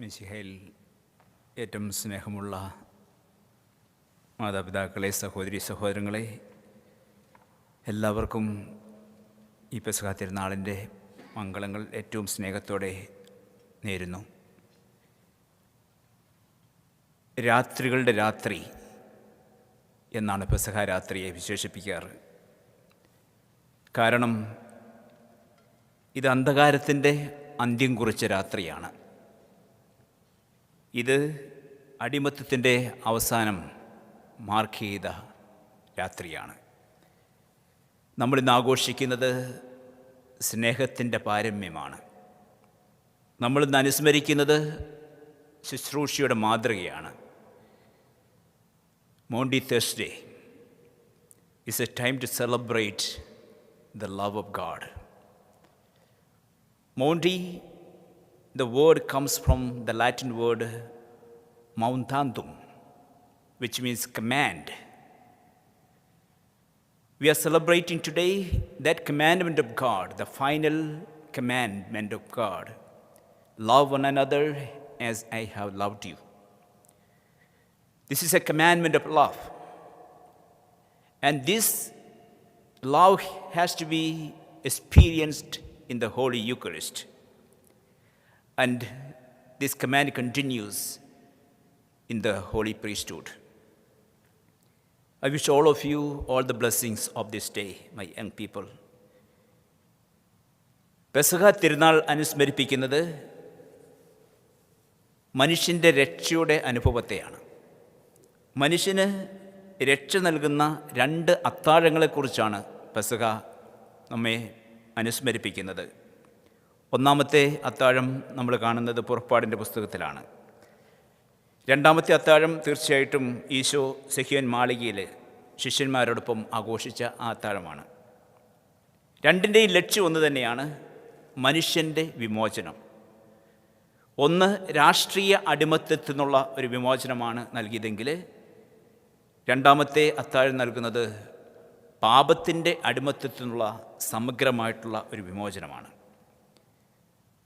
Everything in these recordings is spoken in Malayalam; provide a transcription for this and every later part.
മിശിഹയിൽ ഏറ്റവും സ്നേഹമുള്ള മാതാപിതാക്കളെ, സഹോദരി സഹോദരങ്ങളെ, എല്ലാവർക്കും ഈ പെസഹ തിരുനാളിൻ്റെ മംഗളങ്ങൾ ഏറ്റവും സ്നേഹത്തോടെ നേരുന്നു. രാത്രികളുടെ രാത്രി എന്നാണ് പെസഹ രാത്രിയെ വിശേഷിപ്പിക്കാറ്. കാരണം ഇത് അന്ധകാരത്തിൻ്റെ അന്ത്യം കുറിച്ച രാത്രിയാണ്. ഇത് അടിമത്തത്തിൻ്റെ അവസാനം മാർക്ക് ചെയ്ത രാത്രിയാണ്. നമ്മളിന്ന് ആഘോഷിക്കുന്നത് സ്നേഹത്തിൻ്റെ പാരമ്യമാണ്. നമ്മളിന്ന് അനുസ്മരിക്കുന്നത് ശുശ്രൂഷയുടെ മാതൃകയാണ്. മോണ്ടി Thursday is a time to celebrate the love of God. Mondi, the word comes from the Latin word mountantum, which means command. We are celebrating today that commandment of God, the final commandment of God. Love one another as I have loved you. This is a commandment of love. And this love has to be experienced in the Holy Eucharist. And this command continues in the Holy Priesthood. I wish all of you all the blessings of this day, my young people. പെസഹ തിരുനാൾ അനുസ്മരിപ്പിക്കുന്നത് മനുഷ്യൻ്റെ രക്ഷയുടെ അനുഭവത്തെയാണ്. മനുഷ്യന് രക്ഷ നൽകുന്ന രണ്ട് അത്താഴങ്ങളെക്കുറിച്ചാണ് പെസഹ നമ്മെ അനുസ്മരിപ്പിക്കുന്നത്. ഒന്നാമത്തെ അത്താഴം നമ്മൾ കാണുന്നത് പുറപ്പാടിൻ്റെ പുസ്തകത്തിലാണ്. രണ്ടാമത്തെ അത്താഴം തീർച്ചയായിട്ടും ഈശോ സെഹിയോൻ മാളികയിൽ ശിഷ്യന്മാരോടൊപ്പം ആഘോഷിച്ച ആ അത്താഴമാണ്. രണ്ടിൻ്റെയും ലക്ഷ്യം ഒന്ന് തന്നെയാണ്, മനുഷ്യൻ്റെ വിമോചനം. ഒന്ന് രാഷ്ട്രീയ അടിമത്തത്തിൽ നിന്നുള്ള ഒരു വിമോചനമാണ് നൽകിയതെങ്കിൽ രണ്ടാമത്തെ അത്താഴം നൽകുന്നത് പാപത്തിൻ്റെ അടിമത്തത്തിൽ നിന്നുള്ള സമഗ്രമായിട്ടുള്ള ഒരു വിമോചനമാണ്.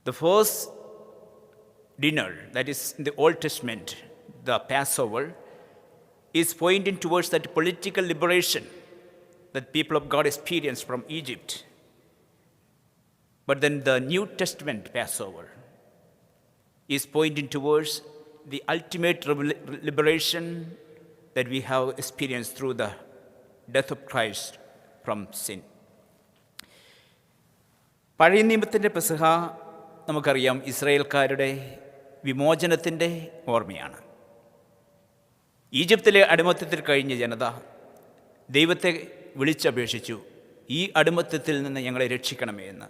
The first dinner, that is in the Old Testament, the Passover, is pointing towards that political liberation that people of God experienced from Egypt. But then the New Testament Passover is pointing towards the ultimate liberation that we have experienced through the death of Christ from sin. പഴയ നിയമത്തിൻ്റെ പെസഹ നമുക്കറിയാം, ഇസ്രായേൽക്കാരുടെ വിമോചനത്തിൻ്റെ ഓർമ്മയാണ്. ഈജിപ്തിലെ അടിമത്തത്തിൽ കഴിഞ്ഞ ജനത ദൈവത്തെ വിളിച്ചപേക്ഷിച്ചു, ഈ അടിമത്തത്തിൽ നിന്ന് ഞങ്ങളെ രക്ഷിക്കണമേ എന്ന്.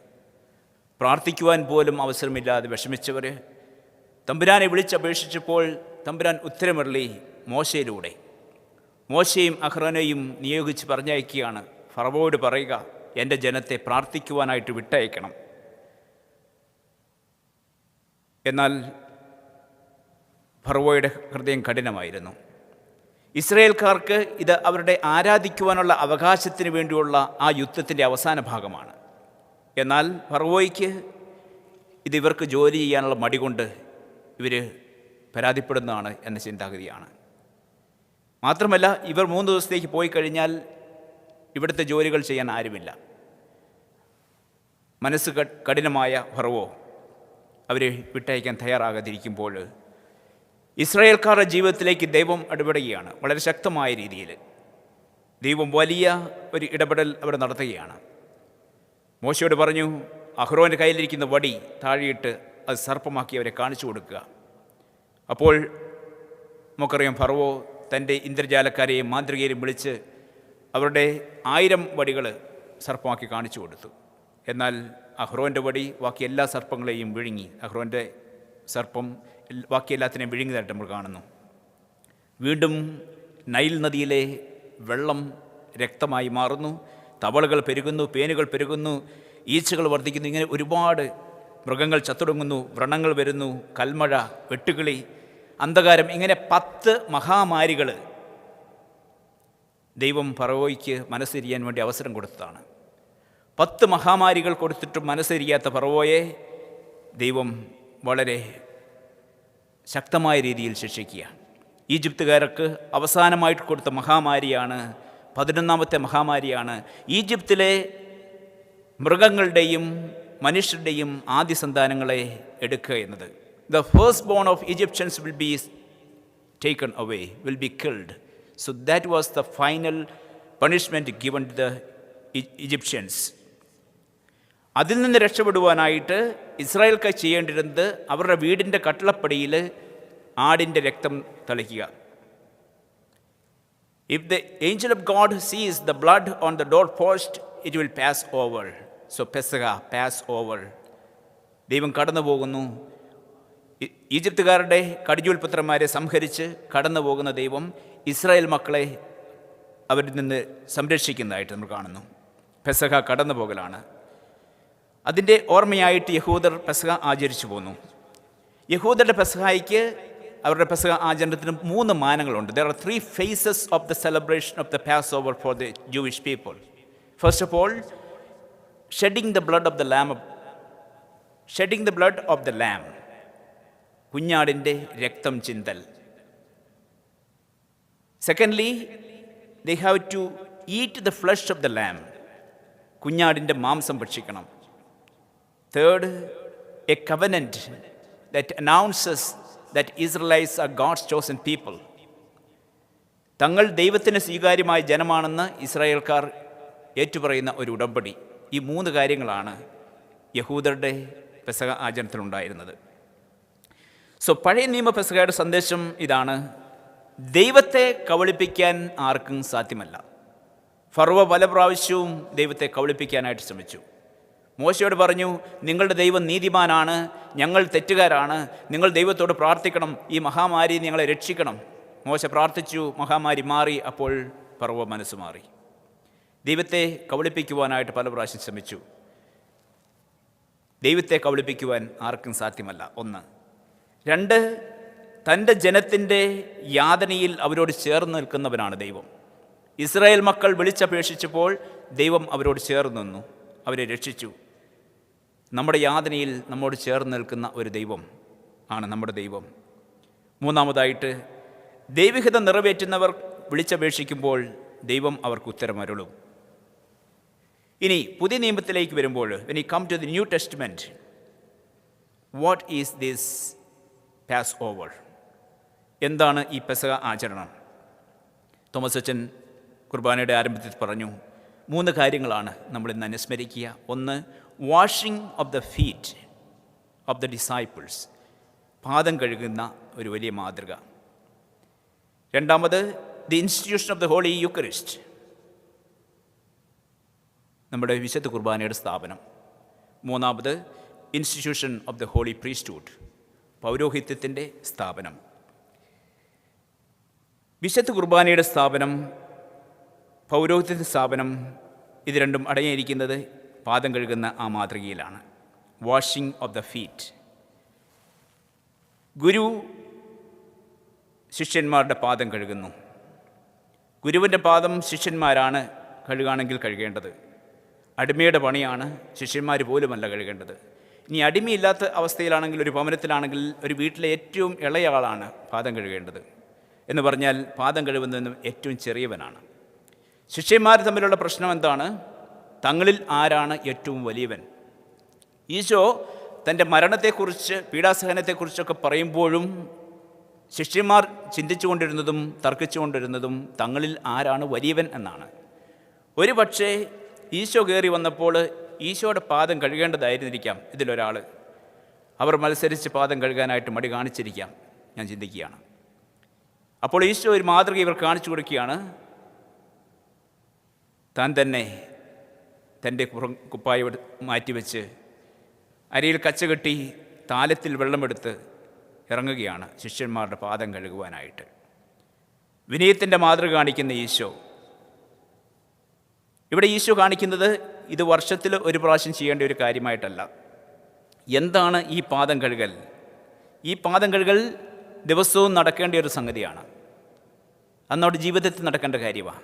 പ്രാർത്ഥിക്കുവാൻ പോലും അവസരമില്ലാതെ വിഷമിച്ചവർ തമ്പുരാനെ വിളിച്ചപേക്ഷിച്ചപ്പോൾ തമ്പുരാൻ ഉത്തരമരുളി മോശയിലൂടെ. മോശയും അഹ്റോനെയും നിയോഗിച്ച് പറഞ്ഞയക്കുകയാണ്, ഫറവോയോട് പറയുക, എൻ്റെ ജനത്തെ പ്രാർത്ഥിക്കുവാനായിട്ട് വിട്ടയക്കണം. എന്നാൽ ഫറവോയുടെ ഹൃദയം കഠിനമായിരുന്നു. ഇസ്രായേൽക്കാർക്ക് ഇത് അവരുടെ ആരാധിക്കുവാനുള്ള അവകാശത്തിന് വേണ്ടിയുള്ള ആ യുദ്ധത്തിൻ്റെ അവസാന ഭാഗമാണ്. എന്നാൽ ഫറവോയ്ക്ക് ഇത് ഇവർക്ക് ജോലി ചെയ്യാനുള്ള മടി കൊണ്ട് ഇവർ പരാതിപ്പെടുന്നതാണ് എന്ന ചിന്താഗതിയാണ്. മാത്രമല്ല, ഇവർ 3 ദിവസത്തേക്ക് പോയി കഴിഞ്ഞാൽ ഇവിടുത്തെ ജോലികൾ ചെയ്യാൻ ആരുമില്ല. മനസ്സ് കഠിനമായ ഫറവോ അവരെ വിട്ടയക്കാൻ തയ്യാറാകാതിരിക്കുമ്പോൾ ഇസ്രായേൽക്കാരുടെ ജീവിതത്തിലേക്ക് ദൈവം ഇടപെടുകയാണ്. വളരെ ശക്തമായ രീതിയിൽ ദൈവം വലിയ ഒരു ഇടപെടൽ അവിടെ നടത്തുകയാണ്. മോശയോട് പറഞ്ഞു, അഹ്റോൻ്റെ കയ്യിലിരിക്കുന്ന വടി താഴെയിട്ട് അത് സർപ്പമാക്കി അവരെ കാണിച്ചു കൊടുക്കുക. അപ്പോൾ നമുക്കറിയാം, ഫറവോ തൻ്റെ ഇന്ദ്രജാലക്കാരെയും മാന്ത്രികരെയും വിളിച്ച് അവരുടെ 1000 വടികൾ സർപ്പമാക്കി കാണിച്ചു കൊടുത്തു. എന്നാൽ അഹ്റോൻ്റെ വടി ബാക്കി എല്ലാ സർപ്പങ്ങളെയും വിഴുങ്ങി. അഹ്റോൻ്റെ സർപ്പം ബാക്കി എല്ലാത്തിനെയും വിഴുങ്ങിയതായിട്ട് നമ്മൾ കാണുന്നു. വീണ്ടും നൈൽ നദിയിലെ വെള്ളം രക്തമായി മാറുന്നു. തവളകൾ പെരുകുന്നു, പേനുകൾ പെരുകുന്നു, ഈച്ചകൾ വർദ്ധിക്കുന്നു. ഇങ്ങനെ ഒരുപാട് മൃഗങ്ങൾ ചത്തുടങ്ങുന്നു, വ്രണങ്ങൾ വരുന്നു, കൽമഴ, വെട്ടുകിളി, അന്ധകാരം, ഇങ്ങനെ 10 മഹാമാരികൾ ദൈവം ഫറവോയ്ക്ക് മനസ്സിരിയാൻ വേണ്ടി അവസരം കൊടുത്തതാണ്. 10 മഹാമാരികൾ കൊടുത്തിട്ടും മനസ്സിരിയാത്ത ഫറവോയെ ദൈവം വളരെ ശക്തമായ രീതിയിൽ ശിക്ഷിക്കുക. ഈജിപ്തുകാർക്ക് അവസാനമായിട്ട് കൊടുത്ത മഹാമാരിയാണ്, 11ാമത്തെ മഹാമാരിയാണ് ഈജിപ്തിലെ മൃഗങ്ങളുടെയും മനുഷ്യരുടെയും ആദ്യ സന്താനങ്ങളെ എടുക്കുക എന്നത്. The first bone of Egyptians will be taken away, will be killed. So that was the final punishment given to the Egyptians. അതിൽ നിന്ന് രക്ഷപ്പെടുവാനായിട്ട് ഇസ്രായേൽക്ക് ചെയ്യേണ്ടിരുന്നത് അവരുടെ വീടിൻ്റെ കട്ടിളപ്പടിയിൽ ആടിൻ്റെ രക്തം തളിക്കുക. If the angel of God sees the blood on the doorpost, it will pass over. So Pesach, pass over. ദൈവം കടന്നു പോകുന്നു. ഈജിപ്തുകാരുടെ കടിഞ്ഞൂൽപുത്രന്മാരെ സംഹരിച്ച് കടന്നു പോകുന്ന ദൈവം ഇസ്രായേൽ മക്കളെ അവരിൽ നിന്ന് സംരക്ഷിക്കുന്നതായിട്ട് നമ്മൾ കാണുന്നു. പെസഹ കടന്നു പോകലാണ്. അതിൻ്റെ ഓർമ്മയായിട്ട് യഹൂദർ പെസഹ ആചരിച്ചു പോന്നു. യഹൂദരുടെ പെസഹായ്ക്ക്, അവരുടെ പെസഹ ആചരണത്തിന് 3 മാനങ്ങളുണ്ട്. There are 3 phases of the celebration of the Passover for the Jewish people. First of all, shedding the blood of the lamb, കുഞ്ഞാടിൻ്റെ രക്തം ചിന്തൽ. Secondly, they have to eat the flesh of the lamb, കുഞ്ഞാടിൻ്റെ മാംസം ഭക്ഷിക്കണം. Third, a covenant that announces that Israelites are God's chosen people. തങ്ങൾ ദൈവത്തിന് സ്വീകാര്യമായ ജനമാണെന്ന് ഇസ്രായേൽക്കാർ ഏറ്റുപറയുന്ന ഒരു ഉടമ്പടി. ഈ 3 കാര്യങ്ങളാണ് യഹൂദരുടെ പെസഹ ആചരണത്തിലുണ്ടായിരുന്നത്. സോ പഴയ നിയമ പെസഹയുടെ സന്ദേശം ഇതാണ്: ദൈവത്തെ കബളിപ്പിക്കാൻ ആർക്കും സാധ്യമല്ല. ഫറവോ പല പ്രാവശ്യവും ദൈവത്തെ കബളിപ്പിക്കാനായിട്ട് ശ്രമിച്ചു. മോശയോട് പറഞ്ഞു, നിങ്ങളുടെ ദൈവം നീതിമാനാണ്, ഞങ്ങൾ തെറ്റുകാരാണ്, നിങ്ങൾ ദൈവത്തോട് പ്രാർത്ഥിക്കണം, ഈ മഹാമാരി ഞങ്ങളെ രക്ഷിക്കണം. മോശ പ്രാർത്ഥിച്ചു, മഹാമാരി മാറി. അപ്പോൾ ഫറവോ മനസ്സ് മാറി. ദൈവത്തെ കബളിപ്പിക്കുവാനായിട്ട് പല പ്രാവശ്യം ശ്രമിച്ചു. ദൈവത്തെ കബളിപ്പിക്കുവാൻ ആർക്കും സാധ്യമല്ല. 1. 2, തൻ്റെ ജനത്തിൻ്റെ യാതനയിൽ അവരോട് ചേർന്ന് നിൽക്കുന്നവനാണ് ദൈവം. ഇസ്രായേൽ മക്കൾ വിളിച്ചപേക്ഷിച്ചപ്പോൾ ദൈവം അവരോട് ചേർന്ന് നിന്നു, അവരെ രക്ഷിച്ചു. നമ്മുടെ യാതനയിൽ നമ്മോട് ചേർന്ന് നിൽക്കുന്ന ഒരു ദൈവം ആണ് നമ്മുടെ ദൈവം. 3ാമതായിട്ട്, ദൈവഹിതം നിറവേറ്റുന്നവർ വിളിച്ചപേക്ഷിക്കുമ്പോൾ ദൈവം അവർക്ക് ഉത്തരമരുളും. ഇനി പുതിയ നിയമത്തിലേക്ക് വരുമ്പോൾ, when you come to the New Testament, what is this Passover? എന്താണ് ഈ പെസഹ ആചരണം? തോമസ് അച്ഛൻ കുർബാനയുടെ ആരംഭത്തിൽ പറഞ്ഞു, 3 കാര്യങ്ങളാണ് നമ്മളിന്ന് അനുസ്മരിക്കുക. 1, washing of the feet of the disciples, പാദം കഴുകുന്ന ഒരു വലിയ മാതൃക. 2ാമത്, the institution of the holy eucharist, നമ്മുടെ വിശുദ്ധ കുർബാനയുടെ സ്ഥാപനം. 3ാമത്, institution of the holy priesthood, പൗരോഹിത്യത്തിൻ്റെ സ്ഥാപനം. വിശുദ്ധ കുർബാനയുടെ സ്ഥാപനം, പൗരോഹിത്യത്തിൻ്റെ സ്ഥാപനം, ഇത് രണ്ടും അടങ്ങിയിരിക്കുന്നത് പാദം കഴുകുന്ന ആ മാതൃകയിലാണ്. Washing of the feet. ഗുരു ശിഷ്യന്മാരുടെ പാദം കഴുകുന്നു. ഗുരുവിൻ്റെ പാദം ശിഷ്യന്മാരാണ് കഴുകുകയാണെങ്കിൽ കഴുകേണ്ടത്. അടിമയുടെ പണിയാണ്, ശിഷ്യന്മാർ പോലുമല്ല കഴുകേണ്ടത്. ഇനി അടിമയില്ലാത്ത അവസ്ഥയിലാണെങ്കിൽ, ഒരു ഭവനത്തിലാണെങ്കിൽ, ഒരു വീട്ടിലെ ഏറ്റവും ഇളയ ആളാണ് പാദം കഴുകേണ്ടത്. എന്ന് പറഞ്ഞാൽ പാദം കഴുകുന്നതിനും ഏറ്റവും ചെറിയവനാണ്. ശിഷ്യന്മാർ തമ്മിലുള്ള പ്രശ്നം എന്താണ്? തങ്ങളിൽ ആരാണ് ഏറ്റവും വലിയവൻ? ഈശോ തൻ്റെ മരണത്തെക്കുറിച്ച്, പീഡാസഹനത്തെക്കുറിച്ചൊക്കെ പറയുമ്പോഴും ശിഷ്യന്മാർ ചിന്തിച്ചു കൊണ്ടിരുന്നതും തർക്കിച്ചുകൊണ്ടിരുന്നതും തങ്ങളിൽ ആരാണ് വലിയവൻ എന്നാണ്. ഒരു പക്ഷേ ഈശോ കയറി വന്നപ്പോൾ ഈശോയുടെ പാദം കഴുകേണ്ടതായിരുന്നിരിക്കാം ഇതിലൊരാൾ. അവർ മത്സരിച്ച് പാദം കഴുകാനായിട്ട് മടി കാണിച്ചിരിക്കാം, ഞാൻ ചിന്തിക്കുകയാണ്. അപ്പോൾ ഈശോ ഒരു മാതൃക ഇവർ കാണിച്ചു കൊടുക്കുകയാണ്. താൻ തന്നെ തൻ്റെ കുപ്പായ മാറ്റിവെച്ച് അരിയിൽ കച്ച കെട്ടി താലത്തിൽ വെള്ളമെടുത്ത് ഇറങ്ങുകയാണ് ശിഷ്യന്മാരുടെ പാദം കഴുകുവാനായിട്ട്. വിനയത്തിൻ്റെ മാതൃക കാണിക്കുന്ന ഈശോ. ഇവിടെ ഈശോ കാണിക്കുന്നത് ഇത് വർഷത്തിൽ ഒരു പ്രാവശ്യം ചെയ്യേണ്ട ഒരു കാര്യമായിട്ടല്ല. എന്താണ് ഈ പാദം കഴുകൽ? ഈ പാദം കഴുകൽ ദിവസവും നടക്കേണ്ട ഒരു സംഗതിയാണ്. അന്നോട് ജീവിതത്തിൽ നടക്കേണ്ട കാര്യമാണ്.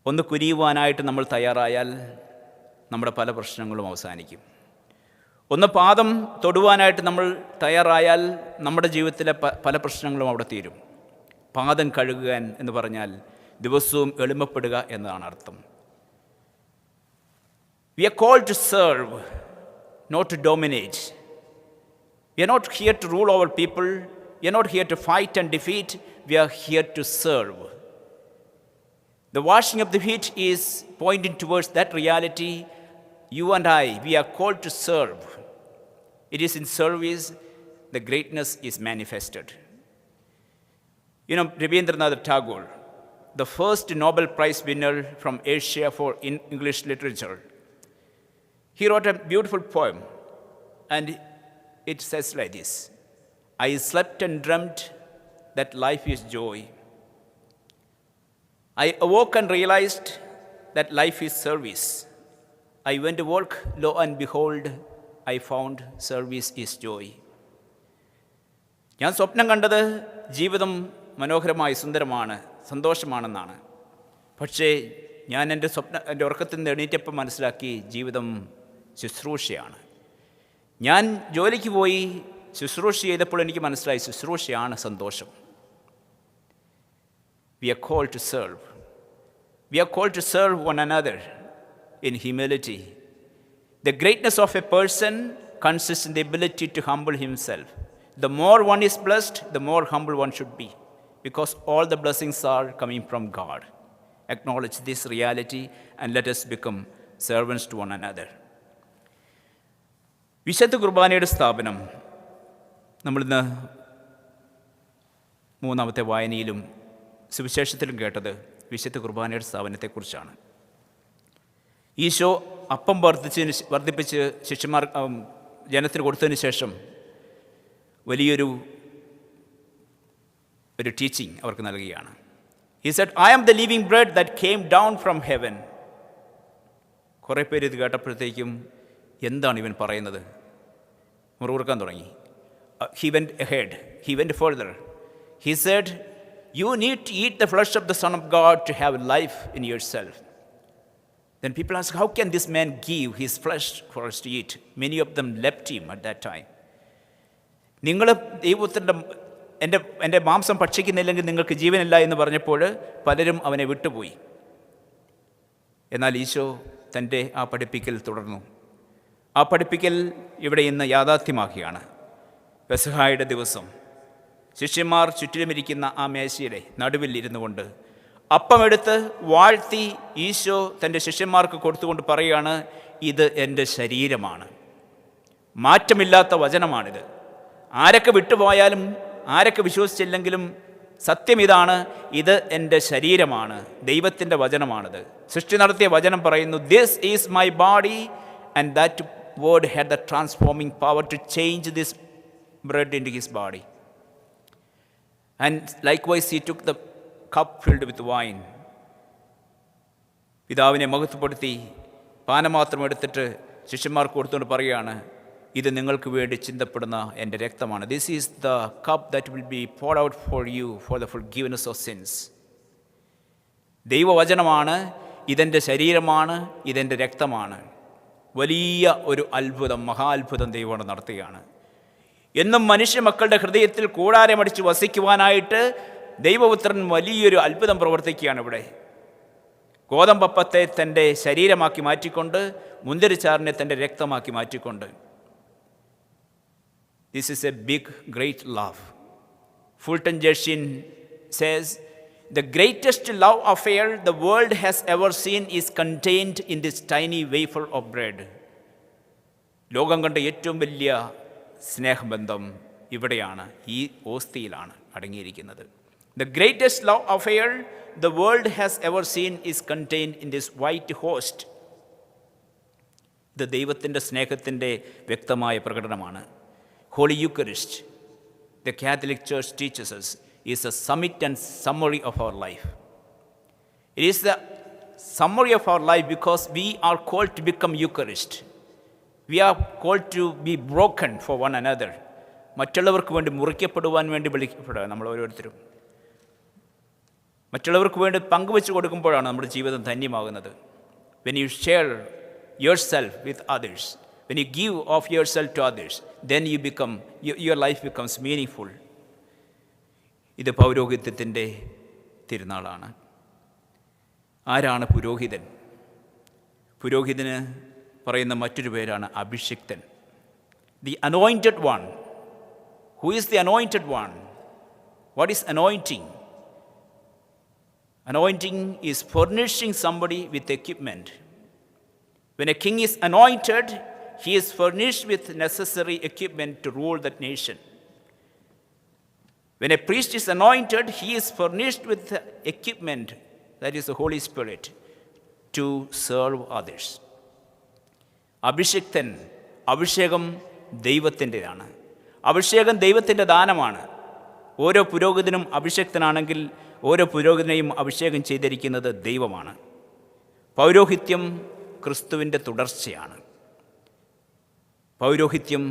ഒന്ന് കുനിയുവാനായിട്ട് നമ്മൾ തയ്യാറായാൽ നമ്മുടെ പല പ്രശ്നങ്ങളും അവസാനിക്കും. ഒന്ന് പാദം തൊടുവാനായിട്ട് നമ്മൾ തയ്യാറായാൽ നമ്മുടെ ജീവിതത്തിലെ പല പ്രശ്നങ്ങളും അവിടെ തീരും. പാദം കഴുകുവാൻ എന്ന് പറഞ്ഞാൽ ദിവസവും എളിമപ്പെടുക എന്നതാണ് അർത്ഥം. We are called to serve, not to dominate. We are not here to rule over people. We are not here to fight and defeat. We are here to serve. The washing of the feet is pointing towards that reality. You and I, we are called to serve. It is in service the greatness is manifested. You know, Rabindranath Tagore, the first Nobel Prize winner from Asia for English literature, he wrote a beautiful poem, and it says like this: I slept and dreamt that life is joy. I awoke and realized that life is service. I went to work, lo and behold, I found service is joy. ഞാൻ സ്വപ്നം കണ്ടത് ജീവിതം മനോഹരമായി സുന്ദരമാണ്, സന്തോഷമാണെന്നാണ്. പക്ഷേ ഞാൻ എൻ്റെ ഉറക്കത്തിൽ നിന്ന് എണീറ്റപ്പം മനസ്സിലാക്കി ജീവിതം ശുശ്രൂഷയാണ്. ഞാൻ ജോലിക്ക് പോയി ശുശ്രൂഷ ചെയ്തപ്പോൾ എനിക്ക് മനസ്സിലായി ശുശ്രൂഷയാണ് സന്തോഷം. We are called to serve. We are called to serve one another in humility. The greatness of a person consists in the ability to humble himself. The more one is blessed, the more humble one should be, because all the blessings are coming from God. Acknowledge this reality and let us become servants to one another. വിശുദ്ധ കുർബാനയുടെ സ്ഥാപനം നമ്മളിന്ന് മൂന്നാമത്തെ വായനയിലും സുവിശേഷത്തിലും കേട്ടത് വിശുദ്ധ കുർബാനയുടെ സ്ഥാപനത്തെക്കുറിച്ചാണ്. ഈശോ അപ്പം വർദ്ധിപ്പിച്ച് ശിഷ്യന്മാർ ജനത്തിന് കൊടുത്തതിന് ശേഷം വലിയൊരു ടീച്ചിങ് അവർക്ക് നൽകുകയാണ്. He said, I am the living bread that came down from heaven. കുറേ പേര് ഇത് കേട്ടപ്പോഴത്തേക്കും എന്താണ് ഇവൻ പറയുന്നത് മുറുകുറുക്കാൻ തുടങ്ങി. He went ahead. He went further. He said, you need to eat the flesh of the Son of God to have life in yourself. Then people ask, how can this man give his flesh for us to eat? Many of them left him at that time. നിങ്ങൾ ദൈവത്തിൻ്റെ എൻ്റെ മാംസം ഭക്ഷിക്കുന്നില്ലെങ്കിൽ നിങ്ങൾക്ക് ജീവനില്ല എന്ന് പറഞ്ഞപ്പോൾ പലരും അവനെ വിട്ടുപോയി. എന്നാൽ ഈശോ തൻ്റെ ആ പഠിപ്പിക്കൽ തുടർന്നു. ആ പഠിപ്പിക്കൽ ഇവിടെ ഇന്ന് യാഥാർത്ഥ്യമാക്കുകയാണ്. പെസഹായുടെ ദിവസം ശിഷ്യന്മാർ ചുറ്റിലുമിരിക്കുന്ന ആ മേശയുടെ നടുവിൽ ഇരുന്നു കൊണ്ട് അപ്പമെടുത്ത് വാഴ്ത്തി ഈശോ തൻ്റെ ശിഷ്യന്മാർക്ക് കൊടുത്തുകൊണ്ട് പറയുകയാണ്, ഇത് എൻ്റെ ശരീരമാണ്. മാറ്റമില്ലാത്ത വചനമാണിത്. ആരൊക്കെ വിട്ടുപോയാലും ആരൊക്കെ വിശ്വസിച്ചില്ലെങ്കിലും സത്യം ഇതാണ്, ഇത് എൻ്റെ ശരീരമാണ്. ദൈവത്തിൻ്റെ വചനമാണിത്. സൃഷ്ടി നടത്തിയ വചനം പറയുന്നു, this is my body, and that word had the transforming power to change this bread into his body. And likewise he took the cup filled with wine. പിതാവിനെ മഹത്വപ്പെടുത്തി പാനമാത്രം എടുത്തിട്ട് ശിഷ്യന്മാർക്ക് കൊടുത്തുകൊണ്ട് പറയുകയാണ്, ഇത് നിങ്ങൾക്ക് വേണ്ടി ചിന്തപ്പെടുന്ന എൻ്റെ രക്തമാണ്. This is the cup that will be poured out for you for the forgiveness of sins. ദൈവവചനമാണ്, ഇതെൻ്റെ ശരീരമാണ്, ഇതെൻ്റെ രക്തമാണ്. വലിയ ഒരു അത്ഭുതം, മഹാത്ഭുതം ദൈവം നടത്തുകയാണ്. എന്നും മനുഷ്യ മക്കളുടെ ഹൃദയത്തിൽ കൂടാരമടിച്ച് വസിക്കുവാനായിട്ട് ദൈവപുത്രൻ വലിയൊരു അത്ഭുതം പ്രവർത്തിക്കുകയാണ് ഇവിടെ. ഗോതമ്പപ്പത്തെ തൻ്റെ ശരീരമാക്കി മാറ്റിക്കൊണ്ട്, മുന്തിരിച്ചാറിനെ തൻ്റെ രക്തമാക്കി മാറ്റിക്കൊണ്ട്. This is a big great love. Fulton J Sheen says, the greatest love affair the world has ever seen is contained in this tiny wafer of bread. ലോകം കണ്ട ഏറ്റവും വലിയ സ്നേഹബന്ധം ഇവിടെയാണ്, ഈ ഓസ്തിയിലാണ് അടങ്ങിയിരിക്കുന്നത്. The greatest love affair the world has ever seen is contained in this white host. ഇത് ദൈവത്തിൻ്റെ സ്നേഹത്തിൻ്റെ വ്യക്തമായ പ്രകടനമാണ്. Holy Eucharist, the Catholic Church teaches us, is a summit and summary of our life. It is the summary of our life because we are called to become Eucharist. We are called to be broken for one another. മറ്റുള്ളവർക്ക് വേണ്ടി മുറിക്കപ്പെടുവാൻ വേണ്ടി വിളിക്കപ്പെടുക നമ്മൾ ഓരോരുത്തരും. മറ്റുള്ളവർക്ക് വേണ്ടി പങ്കുവെച്ച് കൊടുക്കുമ്പോഴാണ് നമ്മുടെ ജീവിതം ധന്യമാകുന്നത്. When you share yourself with others, when you give of yourself to others, then your life becomes meaningful. ഇത് പൗരോഹിത്യത്തിൻ്റെ തിരുനാളാണ്. ആരാണ് പുരോഹിതൻ? പുരോഹിതന് പറയുന്ന മറ്റൊരു പേരാണ് അഭിഷിക്തൻ. The anointed one. Who is the anointed one? What is anointing? Anointing is furnishing somebody with equipment. When a king is anointed, he is furnished with necessary equipment to rule that nation. When a priest is anointed, he is furnished with equipment, that is the Holy Spirit, to serve others. അഭിഷിക്തൻ, അഭിഷേകം ദൈവത്തിൻ്റെതാണ്. അഭിഷേകം ദൈവത്തിൻ്റെ ദാനമാണ്. ഓരോ പുരോഹിതനും അഭിഷിക്തനാണെങ്കിൽ ഓരോ പുരോഹിതനെയും അഭിഷേകം ചെയ്തിരിക്കുന്നത് ദൈവമാണ്. പൗരോഹിത്യം ക്രിസ്തുവിൻ്റെ തുടർച്ചയാണ്. പൗരോഹിത്യം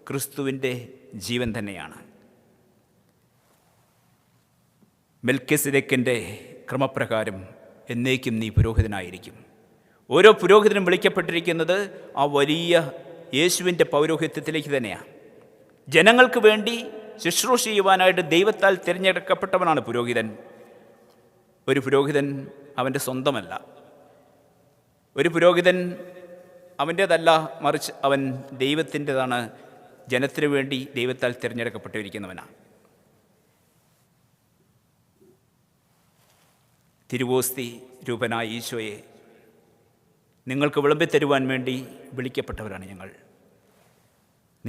ക്രിസ്തുവിൻ്റെ ജീവൻ തന്നെയാണ്. മെൽക്കിസെദെക്കിൻ്റെ ക്രമപ്രകാരം എന്നേക്കും നീ പുരോഹിതനായിരിക്കും. ഓരോ പുരോഹിതനും വിളിക്കപ്പെട്ടിരിക്കുന്നത് ആ വലിയ യേശുവിൻ്റെ പൗരോഹിത്യത്തിലേക്ക് തന്നെയാണ്. ജനങ്ങൾക്ക് വേണ്ടി ശുശ്രൂഷ ചെയ്യുവാനായിട്ട് ദൈവത്താൽ തിരഞ്ഞെടുക്കപ്പെട്ടവനാണ് പുരോഹിതൻ. ഒരു പുരോഹിതൻ അവൻ്റെ സ്വന്തമല്ല. ഒരു പുരോഹിതൻ അവൻ്റേതല്ല, മറിച്ച് അവൻ ദൈവത്തിൻ്റെതാണ്. ജനത്തിനു വേണ്ടി ദൈവത്താൽ തിരഞ്ഞെടുക്കപ്പെട്ടിരിക്കുന്നവനാണ്. തിരുവോസ്തി രൂപനായ ഈശോയെ നിങ്ങൾക്ക് വിളമ്പിത്തരുവാൻ വേണ്ടി വിളിക്കപ്പെട്ടവരാണ് ഞങ്ങൾ.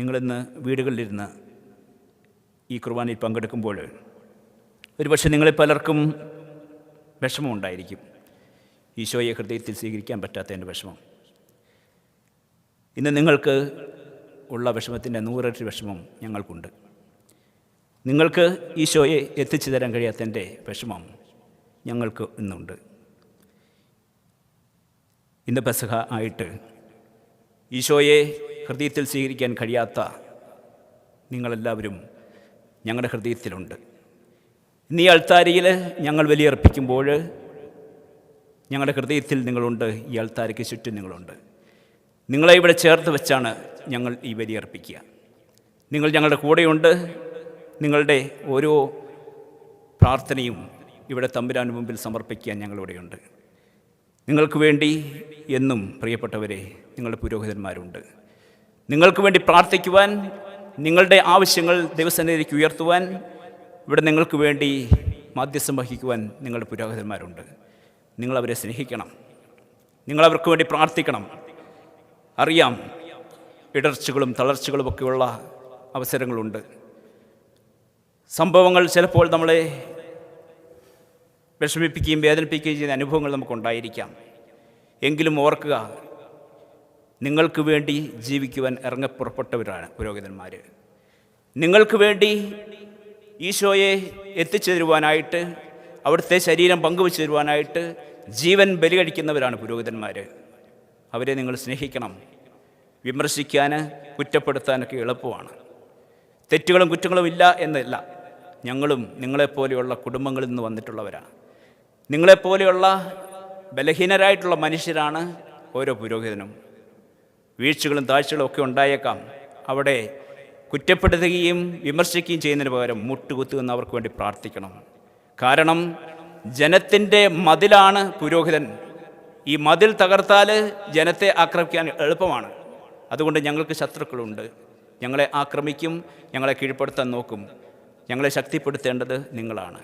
നിങ്ങളിന്ന് വീടുകളിലിരുന്ന് ഈ കുർബാനയിൽ പങ്കെടുക്കുമ്പോൾ ഒരുപക്ഷെ നിങ്ങളെ പലർക്കും വിഷമമുണ്ടായിരിക്കും. ഈശോയെ ഹൃദയത്തിൽ സ്വീകരിക്കാൻ പറ്റാത്തതിൻ്റെ വിഷമം. ഇന്ന് നിങ്ങൾക്ക് ഉള്ള വിഷമത്തിൻ്റെ 100 ഇരട്ടി വിഷമം ഞങ്ങൾക്കുണ്ട്. നിങ്ങൾക്ക് ഈശോയെ എത്തിച്ചു തരാൻ കഴിയാത്തതിൻ്റെ വിഷമം ഞങ്ങൾക്ക് ഇന്നുണ്ട്. ഇന്ന് പെസഹ ആയിട്ട് ഈശോയെ ഹൃദയത്തിൽ സ്വീകരിക്കാൻ കഴിയാത്ത നിങ്ങളെല്ലാവരും ഞങ്ങളുടെ ഹൃദയത്തിലുണ്ട്. ഇന്ന് ഈ അൾത്താരയിൽ ഞങ്ങൾ ബലിയർപ്പിക്കുമ്പോൾ ഞങ്ങളുടെ ഹൃദയത്തിൽ നിങ്ങളുണ്ട്. ഈ അൾത്താരയ്ക്ക് ചുറ്റും നിങ്ങളുണ്ട്. നിങ്ങളെ ഇവിടെ ചേർത്ത് വെച്ചാണ് ഞങ്ങൾ ഈ ബലിയർപ്പിക്കുക. നിങ്ങൾ ഞങ്ങളുടെ കൂടെയുണ്ട്. നിങ്ങളുടെ ഓരോ പ്രാർത്ഥനയും ഇവിടെ തമ്പുരാന് മുമ്പിൽ സമർപ്പിക്കാൻ ഞങ്ങളിവിടെയുണ്ട്. നിങ്ങൾക്ക് വേണ്ടി എന്നും പ്രിയപ്പെട്ടവരെ നിങ്ങളുടെ പുരോഹിതന്മാരുണ്ട്. നിങ്ങൾക്ക് വേണ്ടി പ്രാർത്ഥിക്കുവാൻ, നിങ്ങളുടെ ആവശ്യങ്ങൾ ദൈവസന്നിധിയിലേക്ക് ഉയർത്തുവാൻ, ഇവിടെ നിങ്ങൾക്ക് വേണ്ടി മാധ്യസ്ഥം വഹിക്കുവാൻ നിങ്ങളുടെ പുരോഹിതന്മാരുണ്ട്. നിങ്ങളവരെ സ്നേഹിക്കണം. നിങ്ങളവർക്ക് വേണ്ടി പ്രാർത്ഥിക്കണം. അറിയാം, ഇടർച്ചകളും തളർച്ചകളുമൊക്കെയുള്ള അവസരങ്ങളുണ്ട്. സംഭവങ്ങൾ ചിലപ്പോൾ നമ്മളെ വിഷമിപ്പിക്കുകയും വേദനിപ്പിക്കുകയും ചെയ്യുന്ന അനുഭവങ്ങൾ നമുക്കുണ്ടായിരിക്കാം. എങ്കിലും ഓർക്കുക, നിങ്ങൾക്ക് വേണ്ടി ജീവിക്കുവാൻ ഇറങ്ങപ്പുറപ്പെട്ടവരാണ് പുരോഹിതന്മാർ. നിങ്ങൾക്ക് വേണ്ടി ഈശോയെ എത്തിച്ചു തരുവാനായിട്ട്, അവിടുത്തെ ശരീരം പങ്കുവെച്ചു തരുവാനായിട്ട് ജീവൻ ബലികഴിക്കുന്നവരാണ് പുരോഹിതന്മാർ. അവരെ നിങ്ങൾ സ്നേഹിക്കണം. വിമർശിക്കാൻ, കുറ്റപ്പെടുത്താനൊക്കെ എളുപ്പമാണ്. തെറ്റുകളും കുറ്റങ്ങളും ഇല്ല എന്നല്ല. ഞങ്ങളും നിങ്ങളെപ്പോലെയുള്ള കുടുംബങ്ങളിൽ നിന്ന് വന്നിട്ടുള്ളവരാണ്. നിങ്ങളെപ്പോലെയുള്ള ബലഹീനരായിട്ടുള്ള മനുഷ്യരാണ് ഓരോ പുരോഹിതനും. വീഴ്ചകളും താഴ്ചകളും ഒക്കെ ഉണ്ടായേക്കാം. അവിടെ കുറ്റപ്പെടുത്തുകയും വിമർശിക്കുകയും ചെയ്യുന്നതിന് പകരം മുട്ടുകുത്തുന്ന അവർക്ക് വേണ്ടി പ്രാർത്ഥിക്കണം. കാരണം ജനത്തിൻ്റെ മതിലാണ് പുരോഹിതൻ. ഈ മതിൽ തകർത്താൽ ജനത്തെ ആക്രമിക്കാൻ എളുപ്പമാണ്. അതുകൊണ്ട് ഞങ്ങൾക്ക് ശത്രുക്കളുണ്ട്. ഞങ്ങളെ ആക്രമിക്കും, ഞങ്ങളെ കീഴ്പ്പെടുത്താൻ നോക്കും. ഞങ്ങളെ ശക്തിപ്പെടുത്തേണ്ടത് നിങ്ങളാണ്.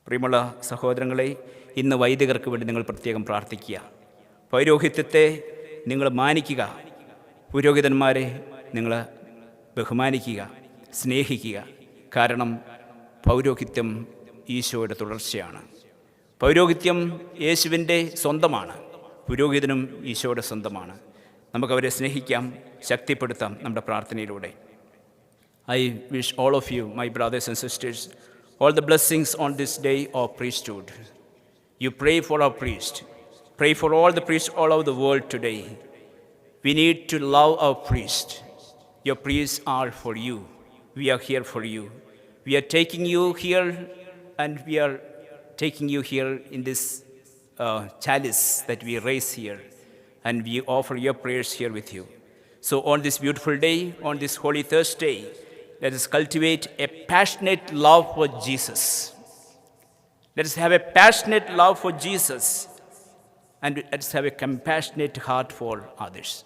പ്രിയമുള്ള സഹോദരങ്ങളെ, ഇന്ന് വൈദികർക്ക് വേണ്ടി നിങ്ങൾ പ്രത്യേകം പ്രാർത്ഥിക്കുക. പൗരോഹിത്യത്തെ നിങ്ങൾ മാനിക്കുക. പുരോഹിതന്മാരെ നിങ്ങൾ ബഹുമാനിക്കുക, സ്നേഹിക്കുക. കാരണം പൗരോഹിത്യം ഈശോയുടെ തുടർച്ചയാണ്. പൗരോഹിത്യം യേശുവിൻ്റെ സ്വന്തമാണ്. പുരോഹിതനും ഈശോയുടെ സ്വന്തമാണ്. നമുക്കവരെ സ്നേഹിക്കാം, ശക്തിപ്പെടുത്താം നമ്മുടെ പ്രാർത്ഥനയിലൂടെ. I wish all of you, my brothers and sisters, all the blessings on this day of priesthood. You pray for our priest. Pray for all the priests all over the world today. We need to love our priest. Your priests are for you. We are here for you. We are taking you here, and we are taking you here in this chalice that we raise here. and we offer your prayers here with you. So on this beautiful day, on this Holy Thursday, let us cultivate a passionate love for Jesus. Let us have a passionate love for Jesus, and let us have a compassionate heart for others.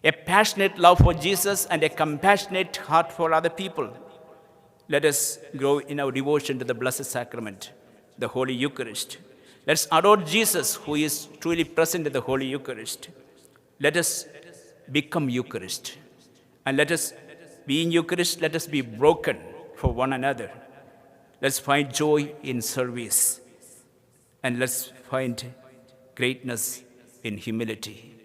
A passionate love for Jesus and a compassionate heart for other people. Let us grow in our devotion to the Blessed Sacrament, the Holy Eucharist. Let us adore Jesus, who is truly present in the Holy Eucharist. Let us become Eucharist. And let us be in Eucharist, let us be broken for one another. Let's find joy in service. And let's find greatness in humility.